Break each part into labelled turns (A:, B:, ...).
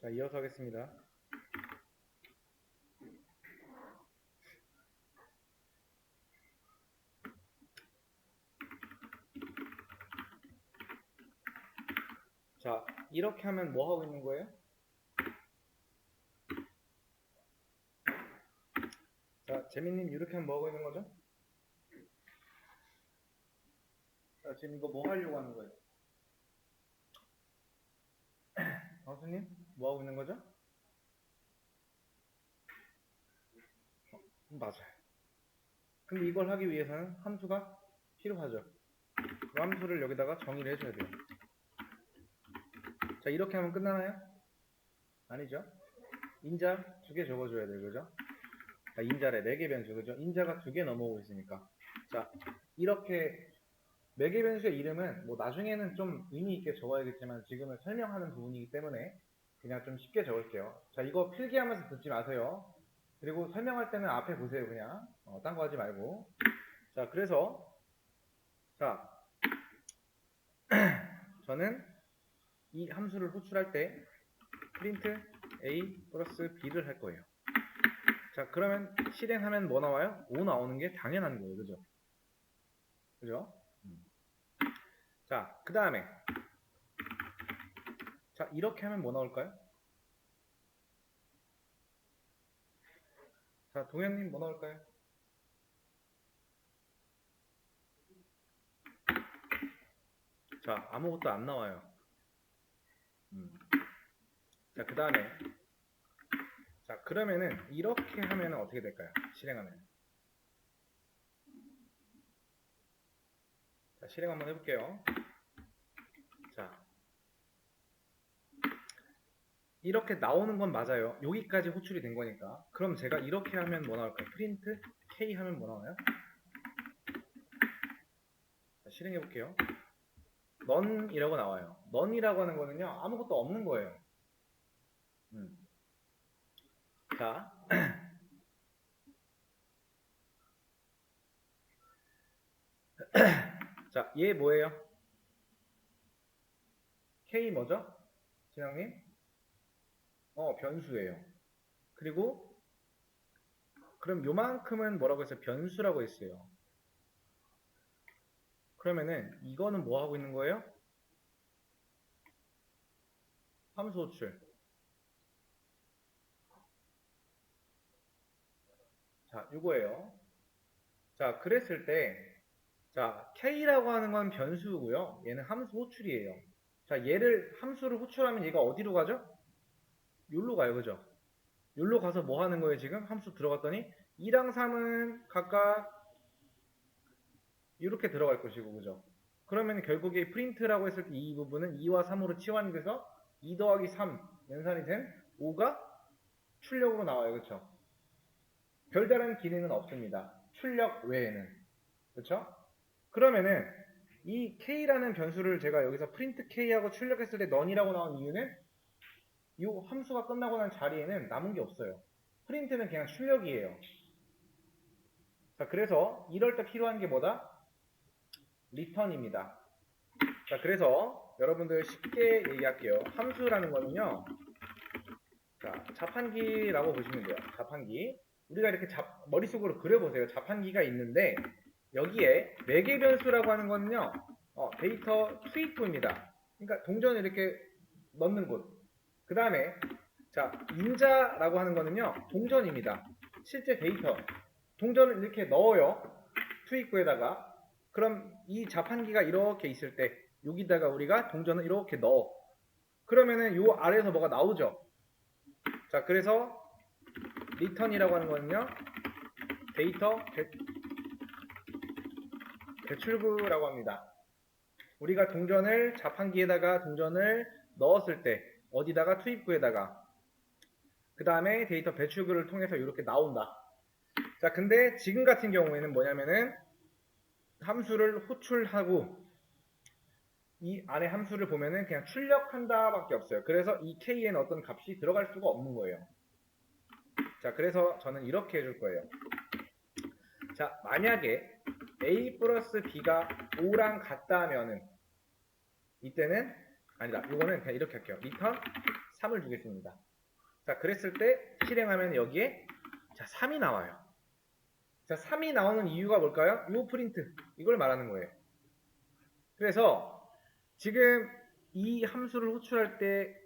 A: 자, 이어서 하겠습니다. 자, 이렇게 하면 뭐 하고 있는 거예요? 자, 재민님 이렇게 하면 뭐 하고 있는 거죠? 자, 지금 이거 뭐 하려고 하는 거예요? 강수님, 뭐 하고 있는 거죠? 맞아요. 근데 이걸 하기 위해서는 함수가 필요하죠. 그 함수를 여기다가 정의를 해줘야 돼요. 자, 이렇게 하면 끝나나요? 아니죠. 인자 2개 적어줘야 돼요. 그죠? 자, 인자래 4개 변수. 그죠? 인자가 2개 넘어오고 있으니까. 자, 이렇게 매개 변수의 이름은 뭐 나중에는 좀 의미 있게 적어야겠지만 지금은 설명하는 부분이기 때문에 그냥 좀 쉽게 적을게요. 자, 이거 필기하면서 듣지 마세요. 그리고 설명할 때는 앞에 보세요. 그냥 딴 거 하지 말고. 자, 그래서 자 저는 이 함수를 호출할 때 프린트 a 플러스 b를 할 거예요. 자, 그러면 실행하면 뭐 나와요? 5 나오는 게 당연한 거예요. 그죠? 그죠? 자, 그 다음에 자, 이렇게 하면 뭐 나올까요? 자, 동현님 뭐 나올까요? 자, 아무것도 안 나와요. 자, 그 다음에 자, 그러면은 이렇게 하면 어떻게 될까요? 실행하면. 자, 실행 한번 해볼게요. 자, 이렇게 나오는 건 맞아요. 여기까지 호출이 된 거니까. 그럼 제가 이렇게 하면 뭐 나올까요? 프린트 K 하면 뭐 나와요? 자, 실행해 볼게요. none이라고 나와요. none이라고 하는 거는요, 아무것도 없는 거예요. 자, 자, 얘 뭐예요? K 뭐죠? 진영님? 변수예요. 그리고 그럼 요만큼은 뭐라고 했어요? 변수라고 했어요. 그러면은 이거는 뭐 하고 있는 거예요? 함수 호출. 자, 요거예요. 자, 그랬을 때, 자, K라고 하는 건 변수고요. 얘는 함수 호출이에요. 자, 얘를 함수를 호출하면 얘가 어디로 가죠? 여기로 가요, 그죠? 여기로 가서 뭐 하는 거예요, 지금? 함수 들어갔더니 2랑 3은 각각 이렇게 들어갈 것이고, 그죠? 그러면 결국에 프린트라고 했을 때 이 부분은 2와 3으로 치환돼서 2 더하기 3 연산이 된 5가 출력으로 나와요, 그쵸? 별다른 기능은 없습니다. 출력 외에는. 그쵸? 그러면은 이 k라는 변수를 제가 여기서 print k하고 출력했을 때 none이라고 나온 이유는 이 함수가 끝나고 난 자리에는 남은 게 없어요. print는 그냥 출력이에요. 자, 그래서 이럴 때 필요한 게 뭐다? return입니다. 자, 그래서 여러분들 쉽게 얘기할게요. 함수라는 거는요, 자, 자판기라고 보시면 돼요. 자판기. 우리가 이렇게 머릿속으로 그려보세요. 자판기가 있는데 여기에 매개 변수라고 하는 거는요, 데이터 투입구입니다. 그러니까 동전을 이렇게 넣는 곳. 그 다음에 자, 인자라고 하는 거는요, 동전입니다. 실제 데이터. 동전을 이렇게 넣어요. 투입구에다가. 그럼 이 자판기가 이렇게 있을 때 여기다가 우리가 동전을 이렇게 넣어. 그러면은 요 아래에서 뭐가 나오죠. 자, 그래서 return이라고 하는 거는요, 데이터 배출구라고 합니다. 우리가 동전을 자판기에다가 동전을 넣었을 때 어디다가 투입구에다가 그 다음에 데이터 배출구를 통해서 이렇게 나온다. 자, 근데 지금 같은 경우에는 뭐냐면은 함수를 호출하고 이 안에 함수를 보면은 그냥 출력한다 밖에 없어요. 그래서 이 k에는 어떤 값이 들어갈 수가 없는 거예요. 자, 그래서 저는 이렇게 해줄 거예요. 자, 만약에 a 플러스 b가 5랑 같다면은 이때는 아니다. 이거는 그냥 이렇게 할게요. return 3을 주겠습니다. 자, 그랬을 때 실행하면 여기에 자, 3이 나와요. 자, 3이 나오는 이유가 뭘까요? 요 프린트. 이걸 말하는 거예요. 그래서 지금 이 함수를 호출할 때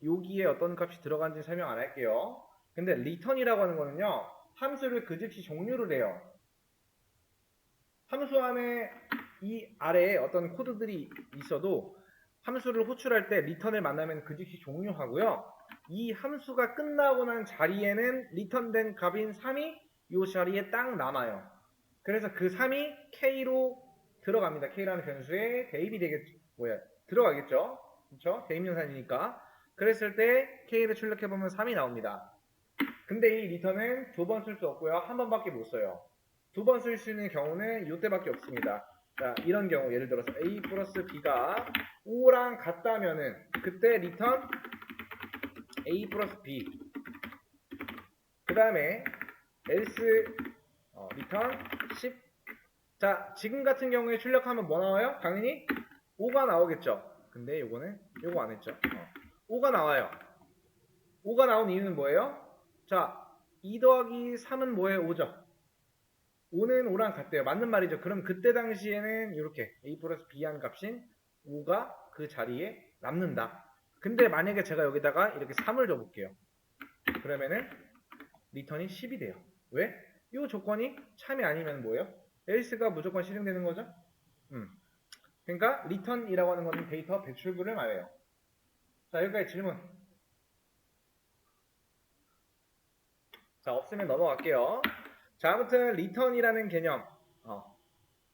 A: 여기에 어떤 값이 들어간지 설명 안 할게요. 근데 return이라고 하는 거는요. 함수를 그 즉시 종료를 해요. 함수 안에 이 아래에 어떤 코드들이 있어도 함수를 호출할 때 return을 만나면 그 즉시 종료하고요. 이 함수가 끝나고 난 자리에는 return된 값인 3이 이 자리에 딱 남아요. 그래서 그 3이 K로 들어갑니다. K라는 변수에 대입이 들어가겠죠? 그렇죠? 대입연산이니까. 그랬을 때 K를 출력해보면 3이 나옵니다. 근데 이 return은 두 번 쓸 수 없고요. 한 번밖에 못 써요. 두 번 쓸 수 있는 경우는 이때밖에 없습니다. 자, 이런 경우 예를 들어서 A 플러스 B가 5랑 같다면은 그때 return A 플러스 B 그 다음에 else return 10 자, 지금 같은 경우에 출력하면 뭐 나와요? 당연히 5가 나오겠죠. 근데 요거는 요거 안 했죠. 5가 나와요. 5가 나온 이유는 뭐예요? 자, 2 더하기 3은 뭐예요? 5죠. 5는 5랑 같대요. 맞는 말이죠. 그럼 그때 당시에는 이렇게 a 플러스 b 한 값인 5가 그 자리에 남는다. 근데 만약에 제가 여기다가 이렇게 3을 줘볼게요. 그러면은 리턴이 10이 돼요. 왜? 이 조건이 참이 아니면 뭐예요? else가 무조건 실행되는 거죠? 그러니까 return이라고 하는 거는 데이터 배출구를 말해요. 자, 여기까지 질문. 자, 없으면 넘어갈게요. 자, 아무튼 return이라는 개념.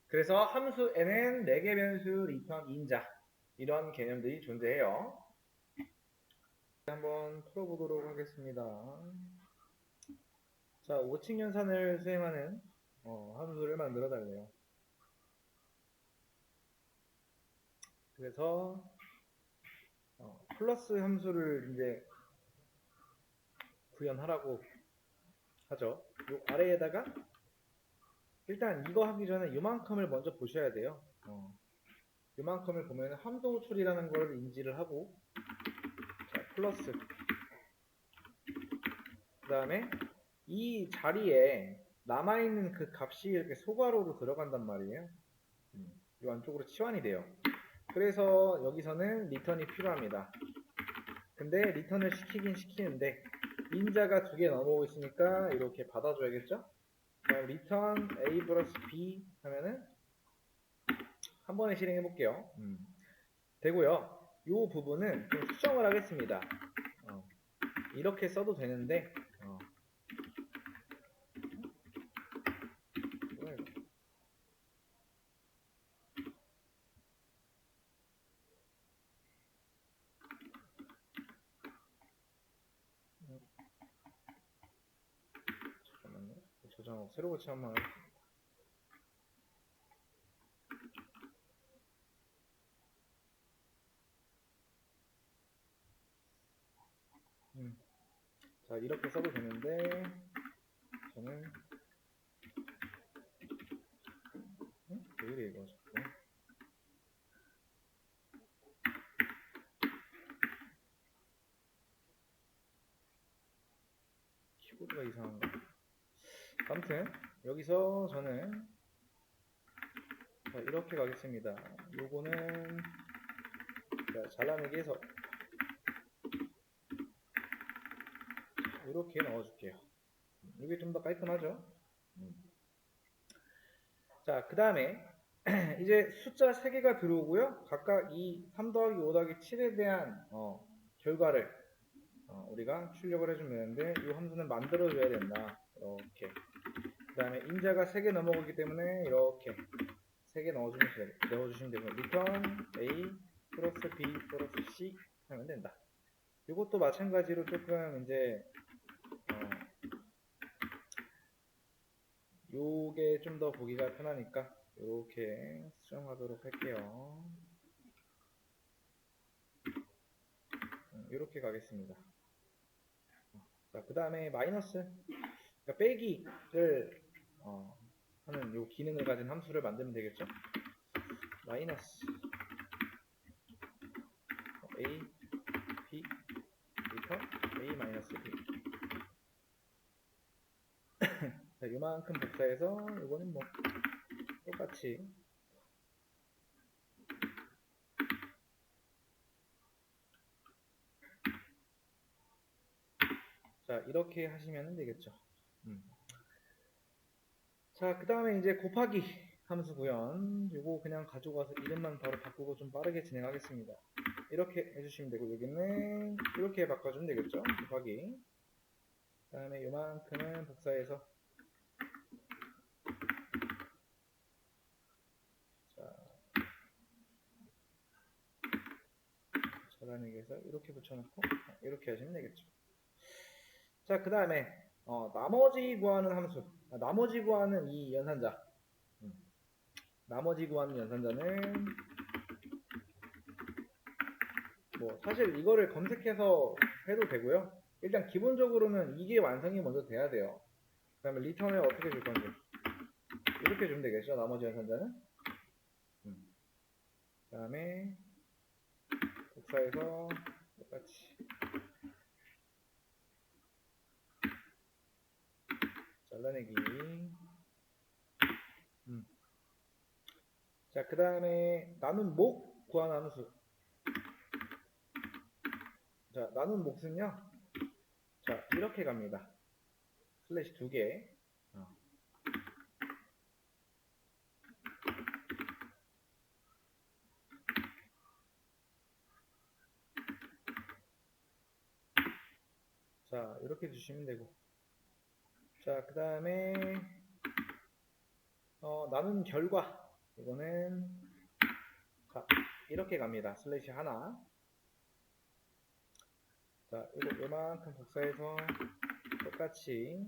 A: 그래서 함수에는 4개 변수, return, 인자 이런 개념들이 존재해요. 한번 풀어보도록 하겠습니다. 자, 5층 연산을 수행하는 함수를 만들어 달래요. 그래서 플러스 함수를 이제 구현하라고 하죠. 요 아래에다가 일단 이거 하기 전에 요만큼을 먼저 보셔야 돼요. 요만큼을 보면 함수 호출이라는 걸 인지를 하고 자, 플러스 그 다음에 이 자리에 남아있는 그 값이 이렇게 소괄호로 들어간단 말이에요. 이 안쪽으로 치환이 돼요. 그래서 여기서는 리턴이 필요합니다. 근데 리턴을 시키긴 시키는데 인자가 2개 넘어오고 있으니까 이렇게 받아줘야겠죠? 그럼 return a 플러스 b 하면은 한 번에 실행해 볼게요. 되고요. 이 부분은 좀 수정을 하겠습니다. 이렇게 써도 되는데 잠깐만요. 저장하고 새로 고치 한번 하겠습니다. 자, 이렇게 써도 되는데 저는 왜 이래 이거 자꾸 키보드가 이상한가? 아무튼 여기서 저는 자, 이렇게 가겠습니다. 요거는 자, 잘라내기 해서 이렇게 넣어줄게요. 이게 좀 더 깔끔하죠? 자, 그 다음에 이제 숫자 3개가 들어오고요. 각각 이 3 더하기 5 더하기 7에 대한 결과를 우리가 출력을 해주면 되는데 이 함수는 만들어줘야 된다. 이렇게. 그 다음에 인자가 3개 넘어가기 때문에 이렇게 3개 넣어주시면 되고 return a 플러스 b 플러스 c 하면 된다. 이것도 마찬가지로 조금 이제 요게 좀 더 보기가 편하니까 이렇게 수정하도록 할게요. 이렇게 가겠습니다. 자, 그 다음에 마이너스 그러니까 빼기를 하는 요 기능을 가진 함수를 만들면 되겠죠. 마이너스 a b 자, 요만큼 복사해서 이거는 뭐 똑같이 자 이렇게 하시면 되겠죠. 자, 그 다음에 이제 곱하기 함수 구현 요거 그냥 가져가서 이름만 바로 바꾸고 좀 빠르게 진행하겠습니다. 이렇게 해주시면 되고 여기는 이렇게 바꿔주면 되겠죠. 곱하기 그 다음에 요만큼은 복사해서 자 잘라내기해서 이렇게 붙여놓고 이렇게 하시면 되겠죠. 자, 그 다음에 나머지 구하는 함수 나머지 구하는 이 연산자 나머지 구하는 연산자는 뭐 사실 이거를 검색해서 해도 되고요. 일단 기본적으로는 이게 완성이 먼저 돼야 돼요. 그 다음에 리턴을 어떻게 줄 건지 이렇게 주면 되겠죠. 나머지 연산자는 그 다음에 복사해서 똑같이 잘라내기 자, 그 다음에 나눈 목 구하는 함수 자, 나눈 몫은요 자, 이렇게 갑니다. 슬래시 2개 자, 이렇게 주시면 되고 자, 그 다음에 나눈 결과 이거는 자, 이렇게 갑니다. 슬래시 하나 자, 이거 요만큼 복사해서 똑같이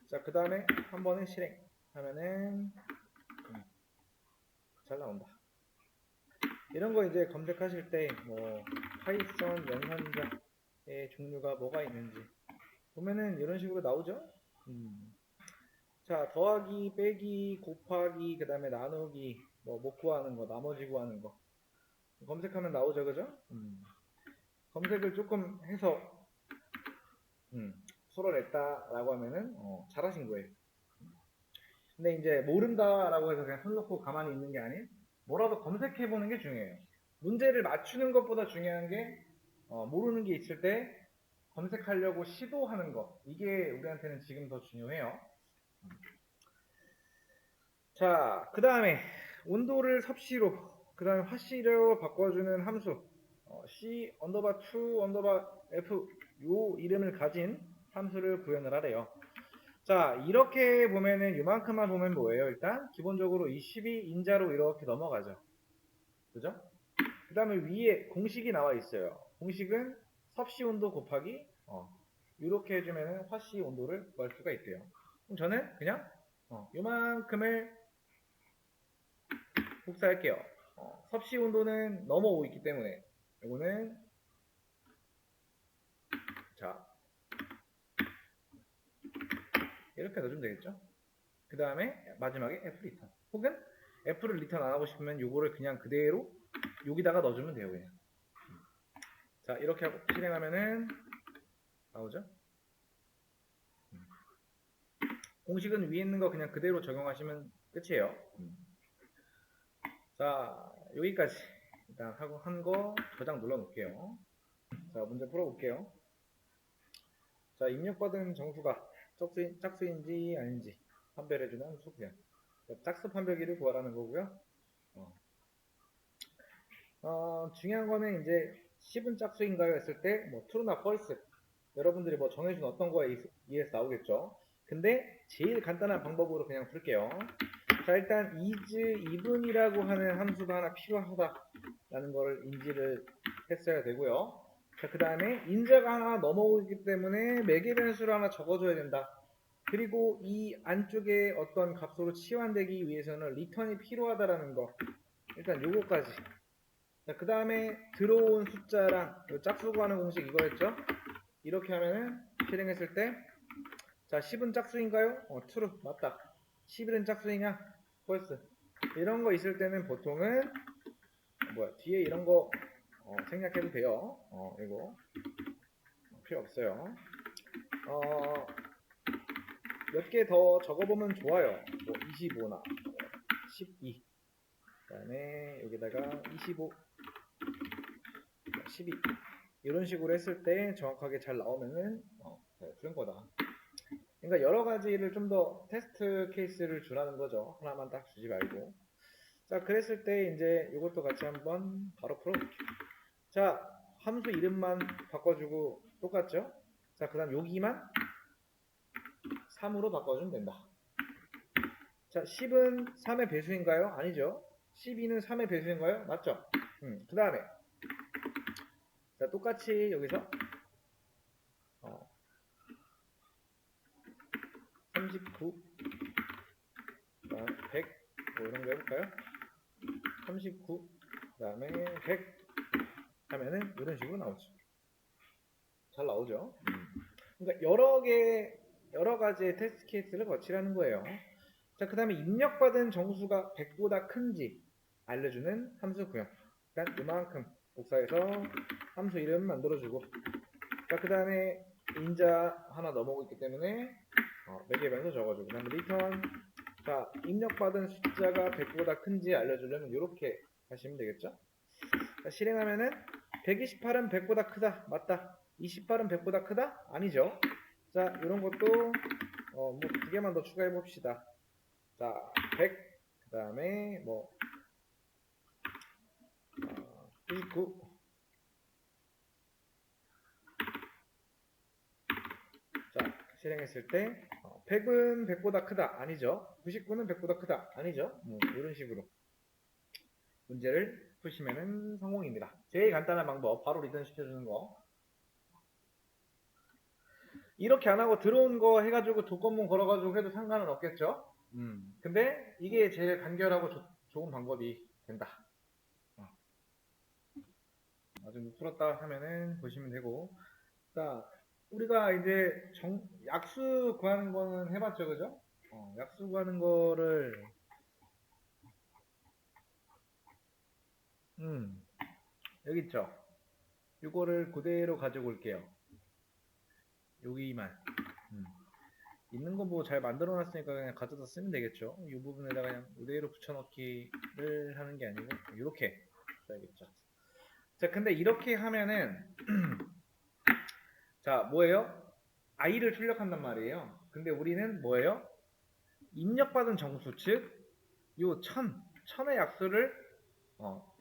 A: 자, 그 다음에 한 번은 실행하면은 잘 나온다. 이런 거 이제 검색하실 때 뭐 파이썬 연산자의 종류가 뭐가 있는지 보면은 이런 식으로 나오죠. 자, 더하기, 빼기, 곱하기, 그 다음에 나누기, 뭐 못 구하는 거, 나머지 구하는 거 검색하면 나오죠, 그죠? 검색을 조금 해서 풀어냈다라고 하면은 잘하신 거예요. 근데 이제 모른다라고 해서 그냥 손 놓고 가만히 있는 게 아닌 뭐라도 검색해 보는 게 중요해요. 문제를 맞추는 것보다 중요한 게 모르는 게 있을 때 검색하려고 시도하는 거 이게 우리한테는 지금 더 중요해요. 자, 그 다음에 온도를 섭씨로 그 다음에 화씨로 바꿔주는 함수 C 언더바 2 언더바 F 요 이름을 가진 함수를 구현을 하래요. 자, 이렇게 보면은 이만큼만 보면 뭐예요? 일단 기본적으로 22 인자로 이렇게 넘어가죠. 그죠? 그 다음에 위에 공식이 나와 있어요. 공식은 섭씨 온도 곱하기 이렇게 해주면 화씨 온도를 구할 수가 있대요. 그럼 저는 그냥 요만큼을 복사할게요. 섭씨 온도는 넘어오고 있기 때문에 이거는 자 이렇게 넣어주면 되겠죠. 그 다음에 마지막에 F 리턴 혹은 F를 리턴 안 하고 싶으면 요거를 그냥 그대로 여기다가 넣어주면 돼요. 그냥 자 이렇게 하고 실행하면은 나오죠. 공식은 위에 있는 거 그냥 그대로 적용하시면 끝이에요. 자 여기까지 일단 하고 한 거 저장 눌러 놓을게요. 자 문제 풀어볼게요. 자 입력받은 정수가 짝수인지 아닌지 판별해주는 함수 구현. 짝수 판별기를 구하라는 거고요. 중요한 거는 이제 10은 짝수인가요 했을 때 뭐 true나 false 여러분들이 뭐 정해준 어떤 거에 의해서 나오겠죠. 근데 제일 간단한 방법으로 그냥 풀게요. 자 일단 is, even이라고 하는 함수가 하나 필요하다라는 거를 인지를 했어야 되고요. 자 그 다음에 인자가 하나 넘어오기 때문에 매개 변수를 하나 적어줘야 된다. 그리고 이 안쪽에 어떤 값으로 치환되기 위해서는 리턴이 필요하다라는 거 일단 요거까지. 자, 그 다음에 들어온 숫자랑 짝수 구하는 공식 이거였죠? 이렇게 하면은 실행했을 때 자 10은 짝수인가요? true 맞다. 11은 짝수이냐? false. 이런 거 있을 때는 보통은 뒤에 이런 거 생략해도 돼요. 이거 필요 없어요. 몇 개 더 적어보면 좋아요. 뭐 25나 12. 그다음에 여기다가 25, 12 이런 식으로 했을 때 정확하게 잘 나오면은 그런 거다. 그러니까 여러 가지를 좀 더 테스트 케이스를 주라는 거죠. 하나만 딱 주지 말고. 자, 그랬을 때 이제 이것도 같이 한번 바로 풀어볼게요. 자, 함수 이름만 바꿔주고 똑같죠? 자, 그 다음 여기만 3으로 바꿔주면 된다. 자, 10은 3의 배수인가요? 아니죠. 12는 3의 배수인가요? 맞죠? 그 다음에 자, 똑같이 여기서 39, 100, 뭐 이런 거 해볼까요? 39, 그 다음에 100 하면은 이런 식으로 나오죠. 잘 나오죠? 그러니까 여러 가지의 테스트 케이스를 거치라는 거예요. 자, 그 다음에 입력받은 정수가 100보다 큰지 알려주는 함수 구형. 일단 이만큼 복사해서 함수 이름 만들어주고, 자, 그 다음에 인자 하나 넘어오고 있기 때문에 매개 변수 적어주고, 그 다음에 리턴. 자, 입력받은 숫자가 100보다 큰지 알려주려면 이렇게 하시면 되겠죠? 자, 실행하면은 128은 100보다 크다. 맞다. 28은 100보다 크다? 아니죠. 자, 이런 것도 뭐 두 개만 더 추가해 봅시다. 자, 100, 그 다음에 뭐 99. 자, 실행했을 때 100은 100보다 크다. 아니죠. 99는 100보다 크다. 아니죠. 뭐 이런 식으로 문제를 푸시면은 성공입니다. 제일 간단한 방법, 바로 리턴 시켜주는 거. 이렇게 안 하고 들어온 거 해가지고 조건문 걸어가지고 해도 상관은 없겠죠? 근데 이게 제일 간결하고 좋은 방법이 된다. 나중에 풀었다 하면은 보시면 되고. 자, 우리가 이제 약수 구하는 거는 해봤죠, 그죠? 약수 구하는 거를, 여기 있죠? 이거를 그대로 가지고 올게요. 여기만. 있는 거 뭐 잘 만들어 놨으니까 그냥 가져다 쓰면 되겠죠. 이 부분에다가 그냥 그대로 붙여넣기를 하는 게 아니고 이렇게 써야겠죠. 자, 근데 이렇게 하면은 자, 뭐예요? i를 출력한단 말이에요. 근데 우리는 뭐예요? 입력받은 정수, 즉 요 천의 약수를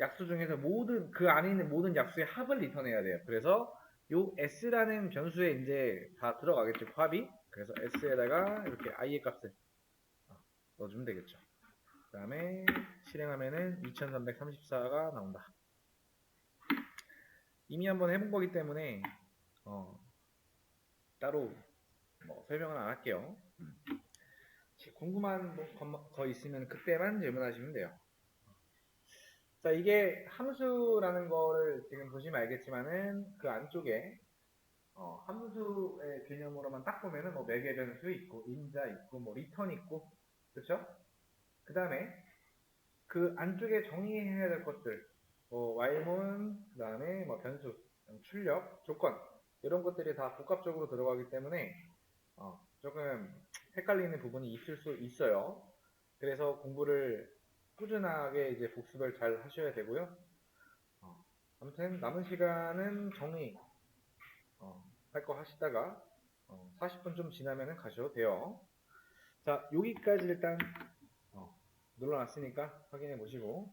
A: 약수 중에서 모든 그 안에 있는 모든 약수의 합을 리턴해야 돼요. 그래서 요 s라는 변수에 이제 다 들어가겠죠, 합이. 그래서 s에다가 이렇게 i의 값을 넣어주면 되겠죠. 그 다음에 실행하면은 2334가 나온다. 이미 한번 해본 거기 때문에 따로 뭐 설명은 안 할게요. 궁금한 거 있으면 그때만 질문하시면 돼요. 자, 이게 함수라는 거를 지금 보시면 알겠지만은 그 안쪽에 함수의 개념으로만 딱 보면은 뭐 매개 변수 있고 인자 있고 뭐 리턴 있고, 그렇죠? 그 다음에 그 안쪽에 정의해야 될 것들, 뭐 while문, 그 다음에 뭐 변수, 출력, 조건 이런 것들이 다 복합적으로 들어가기 때문에 조금 헷갈리는 부분이 있을 수 있어요. 그래서 공부를 꾸준하게 이제 복습을 잘 하셔야 되고요. 아무튼 남은 시간은 정리 할 거 하시다가 40분 좀 지나면 가셔도 돼요. 자, 여기까지 일단 눌러놨으니까 확인해 보시고